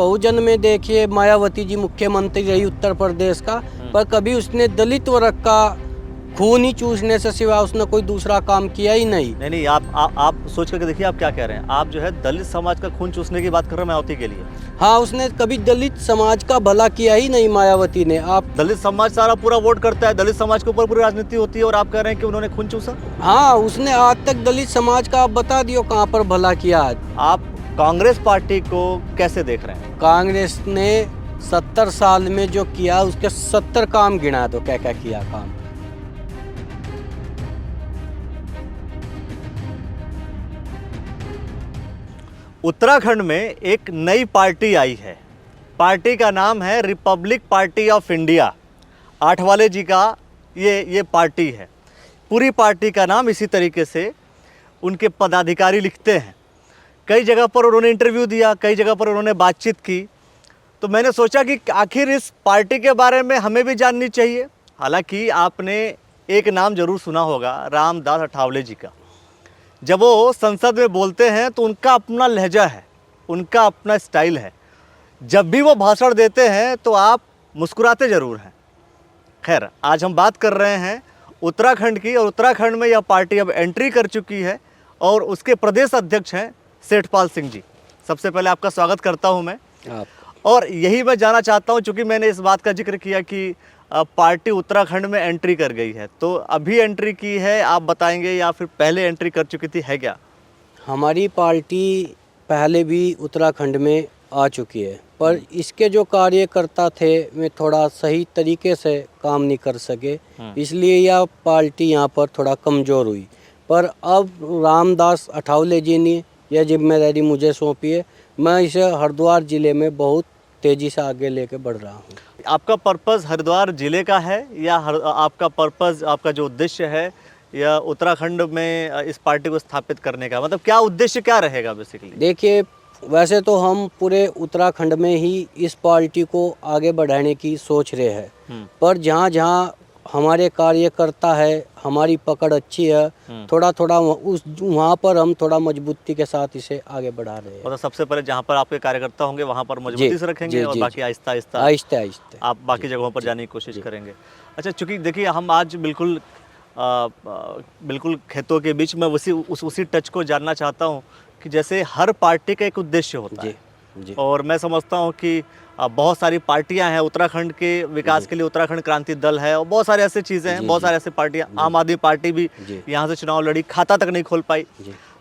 बहुजन में देखिए मायावती जी मुख्यमंत्री रही उत्तर प्रदेश का, पर कभी उसने दलित वर्ग का खून ही चूसने से सिवा उसने कोई दूसरा काम किया ही नहीं। नहीं, आप सोच करके देखिए आप क्या कह रहे हैं। आप जो है दलित समाज का खून चूसने की बात कर रहे हैं मायावती के लिए। हाँ, उसने कभी दलित समाज का भला किया ही नहीं मायावती ने। आप दलित समाज सारा पूरा वोट करता है, दलित समाज के ऊपर पूरी राजनीति होती है और आप कह रहे हैं कि उन्होंने खून चूसा। हाँ, उसने आज तक दलित समाज का आप बता दियो कहाँ पर भला किया। आप कांग्रेस पार्टी को कैसे देख रहे हैं? कांग्रेस ने 70 साल में जो किया उसके 70 काम गिना दो, क्या क्या किया काम। उत्तराखंड में एक नई पार्टी आई है। पार्टी का नाम है Republic Party of India. Athawale ji का ये पार्टी है। पूरी पार्टी का नाम इसी तरीके से उनके पदाधिकारी लिखते हैं। कई जगह पर उन्होंने इंटरव्यू दिया, कई जगह पर उन्होंने बातचीत की। तो मैंने सोचा कि आखिर इस पार्टी के बारे में हमें भी जाननी चाहिए। हालांकि आपने एक नाम जरूर सुना होगा, रामदास अठावले जी का। जब वो संसद में बोलते हैं तो उनका अपना लहजा है, उनका अपना स्टाइल है। जब भी वो भाषण देते हैं तो आप मुस्कुराते ज़रूर हैं। खैर, आज हम बात कर रहे हैं उत्तराखंड की, और उत्तराखंड में यह पार्टी अब एंट्री कर चुकी है और उसके प्रदेश अध्यक्ष हैं सेठपाल सिंह जी। सबसे पहले आपका स्वागत करता हूं मैं। और यही मैं जानना चाहता हूं, चूँकि मैंने इस बात का जिक्र किया कि पार्टी उत्तराखंड में एंट्री कर गई है, तो अभी एंट्री की है आप बताएंगे या फिर पहले एंट्री कर चुकी थी, है क्या? हमारी पार्टी पहले भी उत्तराखंड में आ चुकी है, पर इसके जो कार्यकर्ता थे वे थोड़ा सही तरीके से काम नहीं कर सके, इसलिए यह पार्टी यहाँ पर थोड़ा कमज़ोर हुई। पर अब रामदास अठावले जी ने यह जिम्मेदारी मुझे सौंपी है। मैं इसे हरिद्वार ज़िले में बहुत तेज़ी से आगे लेके बढ़ रहा हूँ। आपका पर्पज़ हरिद्वार ज़िले का है या आपका पर्पज़, आपका जो उद्देश्य है या उत्तराखंड में इस पार्टी को स्थापित करने का, मतलब क्या उद्देश्य क्या रहेगा बेसिकली? देखिए, वैसे तो हम पूरे उत्तराखंड में ही इस पार्टी को आगे बढ़ाने की सोच रहे हैं, पर जहाँ जहाँ हमारे कार्यकर्ता है, हमारी पकड़ अच्छी है, थोड़ा थोड़ा वहाँ पर हम थोड़ा मजबूती के साथ इसे आगे बढ़ा रहे हैं। मतलब सबसे पहले जहाँ पर आपके कार्यकर्ता होंगे वहाँ पर मजबूती से रखेंगे और बाकी आहिस्ता आहिस्ता आप बाकी जगहों पर जाने की कोशिश करेंगे। अच्छा, चूँकि देखिए हम आज बिल्कुल खेतों के बीच में उसी टच को जानना चाहता हूँ कि जैसे हर पार्टी का एक उद्देश्य होता है, और मैं समझता हूँ कि बहुत सारी पार्टियां हैं उत्तराखंड के विकास के लिए। उत्तराखंड क्रांति दल है और बहुत सारे ऐसे चीज़ें हैं, बहुत सारे ऐसे पार्टियां। आम आदमी पार्टी भी यहाँ से चुनाव लड़ी, खाता तक नहीं खोल पाई।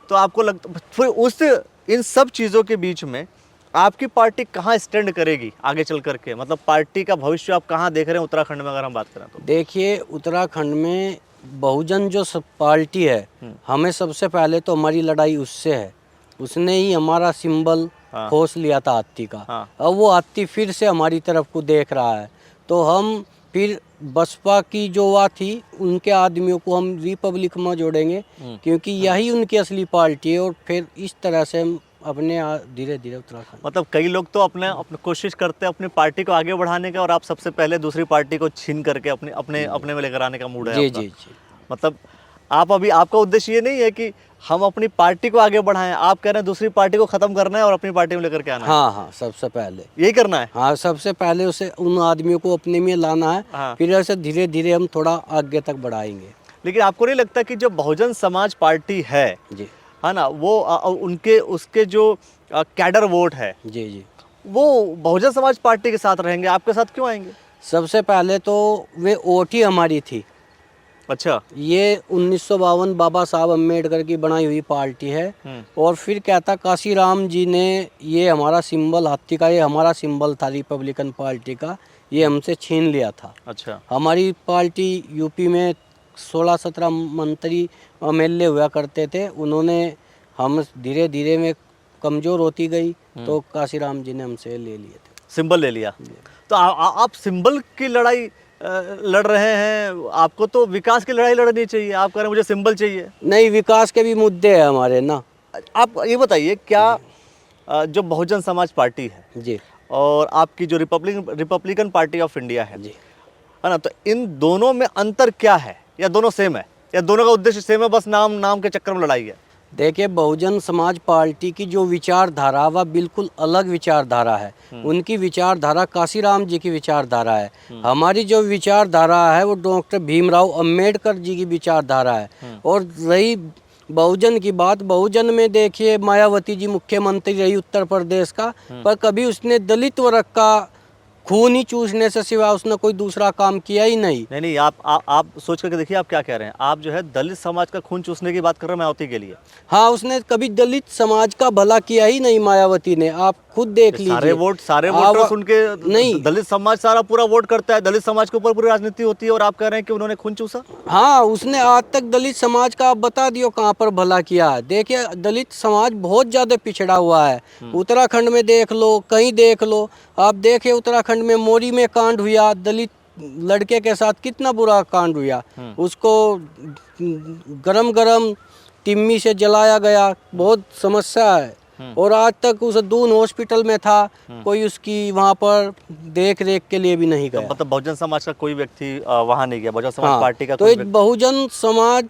तो आपको लगता फिर इन सब चीज़ों के बीच में आपकी पार्टी कहाँ स्टैंड करेगी आगे चल करके? मतलब पार्टी का भविष्य आप कहाँ देख रहे हैं उत्तराखंड में, अगर हम बात करें तो? देखिए, उत्तराखंड में बहुजन जो पार्टी है, हमें सबसे पहले तो हमारी लड़ाई उससे है। उसने ही हमारा सिंबल खोस लिया था हाथी का। अब वो हाथी फिर से हमारी तरफ को देख रहा है, तो हम फिर बसपा की जो वह थी उनके आदमियों को हम रिपब्लिक में जोड़ेंगे, क्योंकि यही उनकी असली पार्टी है। और फिर इस तरह से हम अपने धीरे धीरे उत्तराखंड, मतलब कई लोग तो अपने कोशिश करते हैं अपनी पार्टी को आगे बढ़ाने का, और आप सबसे पहले दूसरी पार्टी को छीन करके अपने में लेकर आने का मूड है आपका। जी। मतलब आपका उद्देश्य ये नहीं है कि हम अपनी पार्टी को आगे बढ़ाएं, आप कह रहे हैं दूसरी पार्टी को खत्म करना है और अपनी पार्टी में लेकर के आना है? हाँ, सबसे पहले यही करना है। हाँ, सबसे पहले उसे उन आदमियों को अपने में लाना है। फिर ऐसे धीरे धीरे हम थोड़ा आगे तक बढ़ाएंगे। लेकिन आपको नहीं लगता कि जो बहुजन समाज पार्टी है ना, वो उसके जो कैडर वोट है जी, वो बहुजन समाज पार्टी के साथ रहेंगे, आपके साथ क्यों आएंगे? सबसे पहले तो वे वोट ही हमारी थी। अच्छा, ये 1952 बाबा साहब अम्बेडकर की बनाई हुई पार्टी है। और फिर क्या था, काशीराम जी ने ये हमारा सिंबल हाथी का, ये हमारा सिंबल था रिपब्लिकन पार्टी का, ये हमसे छीन लिया था। अच्छा, हमारी पार्टी यूपी में 16-17 मंत्री MLA हुआ करते थे, उन्होंने हम धीरे धीरे में कमज़ोर होती गई, तो काशीराम जी ने हमसे ले लिए थे, सिंबल ले लिया। तो आप सिंबल की लड़ाई लड़ रहे हैं, आपको तो विकास की लड़ाई लड़नी चाहिए। आप कह रहे हैं मुझे सिंबल चाहिए। नहीं, विकास के भी मुद्दे हैं हमारे ना। आप ये बताइए, क्या जो बहुजन समाज पार्टी है जी और आपकी जो रिपब्लिकन पार्टी ऑफ इंडिया है ना, तो इन दोनों में अंतर क्या है, या दोनों सेम है, या दोनों का उद्देश्य सेम है, बस नाम के चक्कर में लड़ाई है? देखिए, बहुजन समाज पार्टी की जो विचारधारा वह बिल्कुल अलग विचारधारा है। उनकी विचारधारा काशीराम जी की विचारधारा है। हमारी जो विचारधारा है वो डॉक्टर भीमराव अंबेडकर जी की विचारधारा है। और रही बहुजन की बात, बहुजन में देखिए मायावती जी मुख्यमंत्री रही उत्तर प्रदेश का, पर कभी उसने दलित वर्ग का खून ही चूसने से सिवा उसने कोई दूसरा काम किया ही नहीं। नहीं, आप सोच करके देखिए, आप क्या कह रहे हैं। आप जो है दलित समाज का खून चूसने की बात कर रहे हैं मायावती के लिए। हाँ, उसने कभी दलित समाज का भला किया ही नहीं मायावती ने, आप खुद देख लीजिए। सारे वोटर्स उनके नहीं, दलित समाज सारा पूरा वोट करता है, दलित समाज के ऊपर पूरी राजनीति होती है, और आप कह रहे हैं कि उन्होंने खून चूसा। हाँ, उसने आज तक दलित समाज का, आप बता दियो कहाँ पर भला किया है। देखिए, दलित समाज बहुत ज़्यादा पिछड़ा हुआ है। उत्तराखंड में देख लो, कहीं देख लो, आप देखिए उत्तराखंड में मोरी में कांड हुआ, दलित लड़के के साथ कितना बुरा कांड हुआ। उसको गरम गरम तिम्मी से जलाया गया, बहुत समस्या है। और आज तक उस दून हॉस्पिटल में था, कोई उसकी वहाँ पर देख रेख के लिए भी नहीं गया। मतलब बहुजन समाज का कोई व्यक्ति वहाँ नहीं गया, बहुजन समाज हाँ, पार्टी का तो कोई एक बहुजन समाज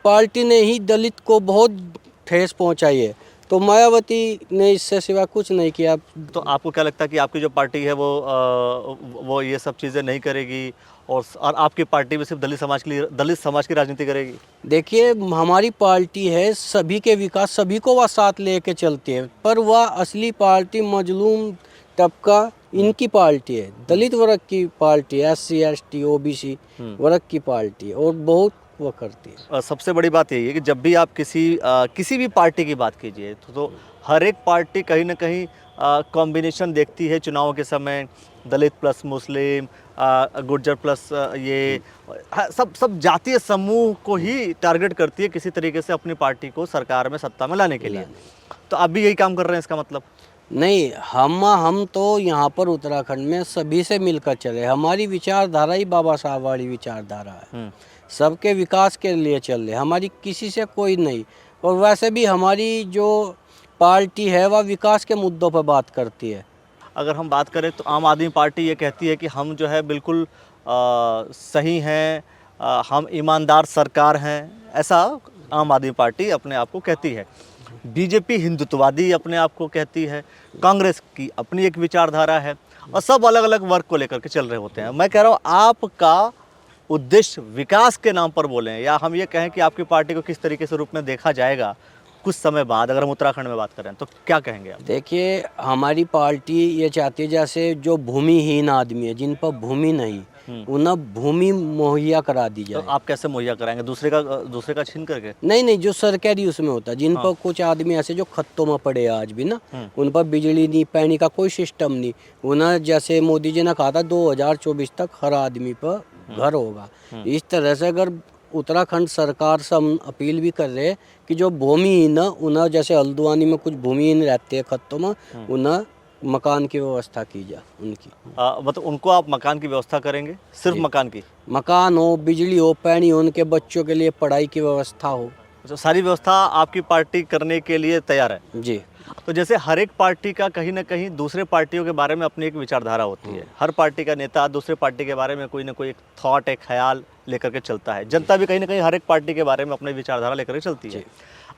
पार्टी ने ही दलित को बहुत ठेस पहुँचाई है, तो मायावती ने इससे सिवा कुछ नहीं किया। तो आपको क्या लगता है कि आपकी जो पार्टी है वो ये सब चीज़ें नहीं करेगी, और आपकी पार्टी भी सिर्फ दलित समाज की राजनीति करेगी? देखिए, हमारी पार्टी है सभी के विकास, सभी को वह साथ लेके चलती है, पर वह असली पार्टी मजलूम तबका इनकी पार्टी है, दलित वर्ग की पार्टी है, SC ST OBC वर्ग की पार्टी है, और बहुत वो करती है। सबसे बड़ी बात यही है कि जब भी आप किसी भी पार्टी की बात कीजिए तो हर एक पार्टी कहीं ना कहीं कॉम्बिनेशन देखती है चुनावों के समय, दलित प्लस मुस्लिम, गुर्जर प्लस ये सब जातीय समूह को ही टारगेट करती है किसी तरीके से अपनी पार्टी को सरकार में, सत्ता में लाने के लिए। तो आप भी यही काम कर रहे हैं, इसका मतलब? नहीं, हम तो यहाँ पर उत्तराखंड में सभी से मिलकर चले। हमारी विचारधारा ही बाबा साहब वाली विचारधारा है, सबके विकास के लिए चल रहे, हमारी किसी से कोई नहीं। और वैसे भी हमारी जो पार्टी है वह विकास के मुद्दों पर बात करती है। अगर हम बात करें तो आम आदमी पार्टी ये कहती है कि हम जो है बिल्कुल सही हैं, हम ईमानदार सरकार हैं, ऐसा आम आदमी पार्टी अपने आप को कहती है। बीजेपी हिंदुत्ववादी अपने आप को कहती है, कांग्रेस की अपनी एक विचारधारा है, और सब अलग अलग वर्ग को लेकर के चल रहे होते हैं। मैं कह रहा हूँ, आपका उद्देश्य विकास के नाम पर बोलें, या हम ये कहें कि आपकी पार्टी को किस तरीके से रूप में देखा जाएगा कुछ समय बाद, अगर हम उत्तराखंड में बात करें तो क्या कहेंगे आप? देखिए, हमारी पार्टी ये चाहती है जैसे जो भूमिहीन आदमी है, जिन पर भूमि नहीं, उन्हें भूमि मुहैया करा दी जाए। तो आप कैसे मुहैया कराएंगे? दूसरे का छीन करके? नहीं, जो सरकारी उसमें होता है, जिन पर कुछ आदमी ऐसे जो खत्तों में पड़े आज भी ना, उन पर बिजली नहीं, पानी का कोई सिस्टम नहीं, उन्हें जैसे मोदी जी ने कहा था 2024 तक हर आदमी पर घर होगा। इस तरह से अगर उत्तराखंड सरकार से हम अपील भी कर रहे हैं कि जो भूमिहीन है उन्हें, जैसे हल्द्वानी में कुछ भूमिहीन रहते हैं खत्तों में, उन्हें मकान की व्यवस्था की जाए उनकी। मतलब उनको आप मकान की व्यवस्था करेंगे? सिर्फ मकान की? मकान हो, बिजली हो, पानी हो, उनके बच्चों के लिए पढ़ाई की व्यवस्था हो। तो सारी व्यवस्था आपकी पार्टी करने के लिए तैयार है? जी। तो जैसे हर एक पार्टी का कहीं ना कहीं दूसरे पार्टियों के बारे में अपनी एक विचारधारा होती है। हर पार्टी का नेता दूसरे पार्टी के बारे में कोई ना कोई एक थॉट, एक ख्याल लेकर के चलता है। जनता भी कहीं ना कहीं हर एक पार्टी के बारे में अपनी विचारधारा लेकर के चलती है।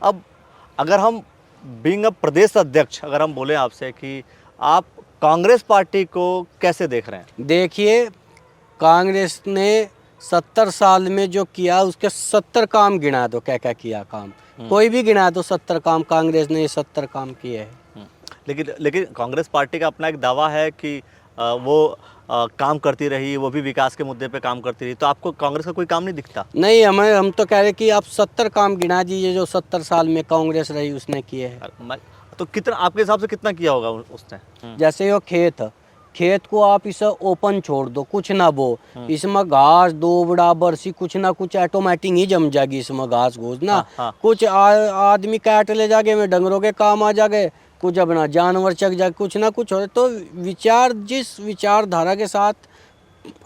अब अगर हम बीइंग अ प्रदेश अध्यक्ष, अगर हम बोलें आपसे कि आप कांग्रेस पार्टी को कैसे देख रहे हैं? देखिए, कांग्रेस ने 70 साल में जो किया उसके 70 काम गिना दो, क्या क्या किया काम, कोई भी गिना दो 70 काम, कांग्रेस ने 70 काम किए हैं। लेकिन कांग्रेस पार्टी का अपना एक दावा है कि वो काम करती रही, वो भी विकास के मुद्दे पे काम करती रही। तो आपको कांग्रेस का कोई काम नहीं दिखता? नहीं, हम तो कह रहे कि आप 70 काम गिना दीजिए जो 70 साल में कांग्रेस रही उसने किए हैं। तो कितना, आपके हिसाब से कितना किया होगा उसने? जैसे वो खेत को आप इसे ओपन छोड़ दो, कुछ ना बो, इसमें घास दोबड़ा बरसी कुछ ना कुछ ऑटोमेटिक ही जम जाएगी इसमें घास घूस ना। कुछ आदमी काट ले जागे में डंगरों के काम आ जागे, कुछ अपना जानवर चक जाए, कुछ ना कुछ हो। तो जिस विचारधारा के साथ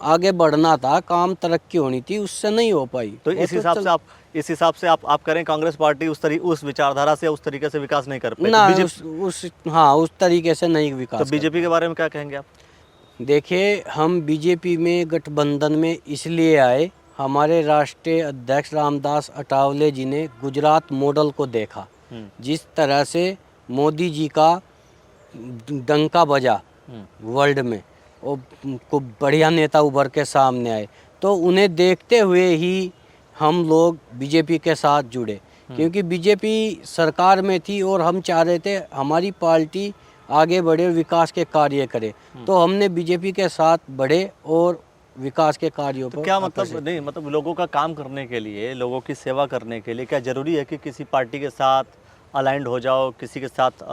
आगे बढ़ना था, काम तरक्की होनी थी, उससे नहीं हो पाई। तो इस हिसाब से आप करें कांग्रेस पार्टी उस विचारधारा से उस तरीके से विकास नहीं कर पाई ना, तो उस तरीके से नहीं विकास। तो बीजेपी के बारे में क्या कहेंगे आप? देखिए, हम बीजेपी में गठबंधन में इसलिए आए, हमारे राष्ट्रीय अध्यक्ष रामदास अठावले जी ने गुजरात मॉडल को देखा, जिस तरह से मोदी जी का डंका बजा वर्ल्ड में, वो को बढ़िया नेता उभर के सामने आए, तो उन्हें देखते हुए ही हम लोग बीजेपी के साथ जुड़े, क्योंकि बीजेपी सरकार में थी और हम चाह रहे थे हमारी पार्टी आगे बढ़े, विकास के कार्य करे, तो हमने बीजेपी के साथ बढ़े और विकास के कार्यों पर। क्या मतलब नहीं, मतलब लोगों का काम करने के लिए, लोगों की सेवा करने के लिए क्या जरूरी है कि किसी पार्टी के साथ अलाइंड हो जाओ, किसी के साथ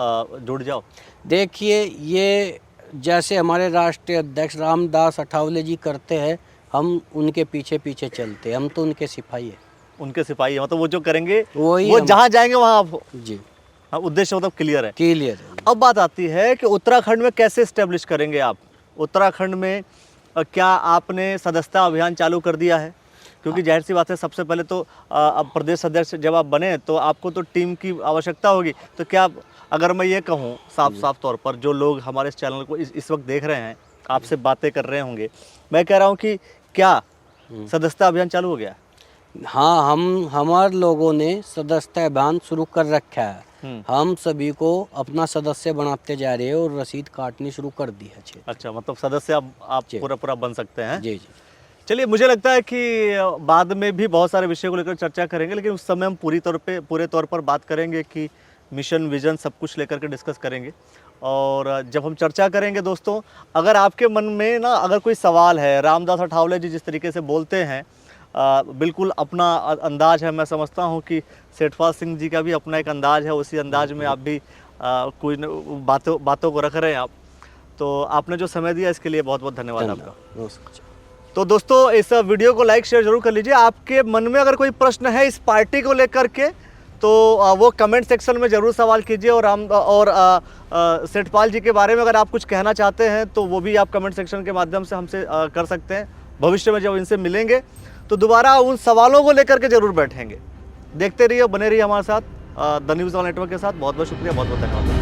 जुड़ जाओ? देखिए, ये जैसे हमारे राष्ट्रीय अध्यक्ष रामदास अठावले जी करते हैं, हम उनके पीछे पीछे चलते हैं, हम तो उनके सिपाही हैं। उनके सिपाही हैं, मतलब वो जो करेंगे वही वो जहाँ जाएंगे वहाँ आप। जी, हाँ, उद्देश्य मतलब क्लियर है। क्लियर है। अब बात आती है कि उत्तराखंड में कैसे इस्टेब्लिश करेंगे आप? उत्तराखंड में क्या आपने सदस्यता अभियान चालू कर दिया है? क्योंकि जाहिर सी बात है, सबसे पहले तो अब प्रदेश अध्यक्ष जब आप बने तो आपको तो टीम की आवश्यकता होगी। तो क्या अगर मैं ये कहूँ साफ तौर पर, जो लोग हमारे इस चैनल को इस वक्त देख रहे हैं, आपसे बातें कर रहे होंगे, मैं कह रहा हूँ कि क्या सदस्यता अभियान चालू हो गया? हाँ, हमारे लोगों ने सदस्यता अभियान शुरू कर रखा है। हम सभी को अपना सदस्य बनाते जा रहे हैं और रसीद काटनी शुरू कर दी है। अच्छा, मतलब सदस्य आप पूरा बन सकते हैं? जी जी। चलिए, मुझे लगता है कि बाद में भी बहुत सारे विषयों को लेकर चर्चा करेंगे, लेकिन उस समय हम पूरे तौर पर बात करेंगे कि मिशन, विजन सब कुछ लेकर के डिस्कस करेंगे। और जब हम चर्चा करेंगे दोस्तों, अगर आपके मन में ना अगर कोई सवाल है, रामदास अठावले जी जिस तरीके से बोलते हैं, बिल्कुल अपना अंदाज है। मैं समझता हूँ कि सेठपाल सिंह जी का भी अपना एक अंदाज है, उसी अंदाज में आप भी कोई बातों को रख रहे हैं आप। तो आपने जो समय दिया इसके लिए बहुत बहुत धन्यवाद आपका। तो दोस्तों, इस वीडियो को लाइक शेयर जरूर कर लीजिए। आपके मन में अगर कोई प्रश्न है इस पार्टी को लेकर के, तो वो कमेंट सेक्शन में ज़रूर सवाल कीजिए। और सेठपाल जी के बारे में अगर आप कुछ कहना चाहते हैं तो वो भी आप कमेंट सेक्शन के माध्यम से हमसे कर सकते हैं। भविष्य में जब इनसे मिलेंगे तो दोबारा उन सवालों को लेकर के ज़रूर बैठेंगे। देखते रहिए, बने रहिए हमारे साथ द न्यूज़ ऑन नेटवर्क के साथ। बहुत बहुत शुक्रिया, बहुत बहुत धन्यवाद।